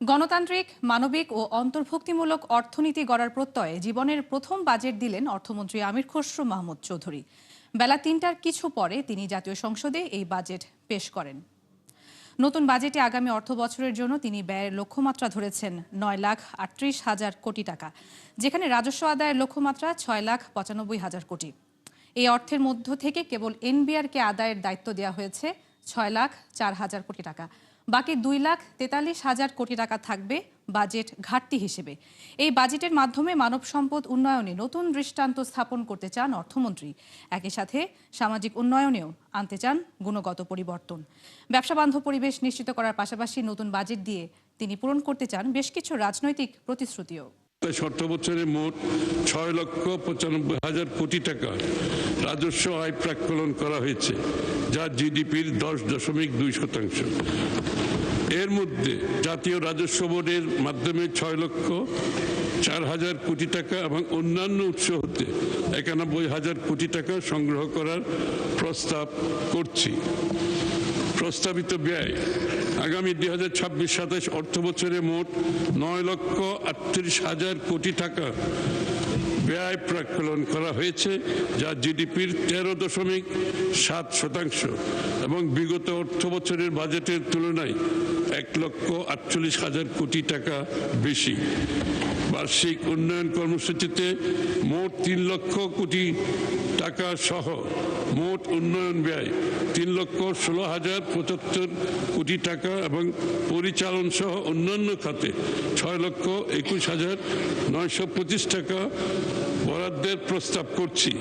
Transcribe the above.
গণতান্ত্রিক, মানবিক ও অন্তর্ভুক্তিমূলক অর্থনীতি গড়ার প্রত্যয়ে জীবনের প্রথম বাজেট দিলেন অর্থমন্ত্রী আমির খসরু মাহমুদ চৌধুরী। বেলা ৩টার কিছু পরে তিনি জাতীয় সংসদে এই বাজেট পেশ করেন। নতুন বাজেটে আগামী অর্থবছরের জন্য তিনি ব্যয়ের লক্ষ্যমাত্রা ধরেছেন ৯,৩৮,০০০ কোটি টাকা, যেখানে রাজস্ব আদায়ের লক্ষ্যমাত্রা ৬,৯৫,০০০ কোটি। এই অর্থের মধ্য থেকে কেবল এনবিআরকে আদায়ের দায়িত্ব দেওয়া হয়েছে ৬,০৪,০০০ কোটি টাকা। বাকি ২,৪৩,০০০ কোটি টাকা থাকবে বাজেট ঘাটতি হিসেবে। এই বাজেটের মাধ্যমে মানব সম্পদ উন্নয়নে নতুন দৃষ্টান্ত স্থাপন করতে চান অর্থমন্ত্রী। একই সাথে সামাজিক উন্নয়নেও আনতে চান গুণগত পরিবর্তন। ব্যবসাবান্ধব পরিবেশ নিশ্চিত করার পাশাপাশি নতুন বাজেট দিয়ে তিনি পূরণ করতে চান বেশ কিছু রাজনৈতিক প্রতিশ্রুতিও। অর্থ বছরে মোট ৬,৯৫,০০০ কোটি টাকা রাজস্ব আয় প্রাক্কলন করা হয়েছে, যা জিডিপির 10.2%। এর মধ্যে জাতীয় রাজস্ব বোর্ডের মাধ্যমে ৬,০৪,০০০ কোটি টাকা এবং অন্যান্য উৎস হতে ৯১,০০০ কোটি টাকা সংগ্রহ করার প্রস্তাব করছি। প্রস্তাবিত ব্যয় আগামী ২০২৬-২৭ অর্থ বছরে মোট ৯,৩৮,০০০ কোটি টাকা ব্যয় প্রাক্কলন করা হয়েছে, যা জিডিপির 13.৭% এবং বিগত অর্থ বছরের বাজেটের তুলনায় ১,৪৮,০০০ কোটি টাকা বেশি। বার্ষিক উন্নয়ন কর্মসূচিতে মোট ৩ লক্ষ কোটি টাকা সহ মোট উন্নয়ন ব্যয় ৩,১৬,০৭৫ কোটি টাকা এবং পরিচালন সহ অন্যান্য খাতে ৬,২১,৯২৫ টাকা বরাদ্দের প্রস্তাব করছি।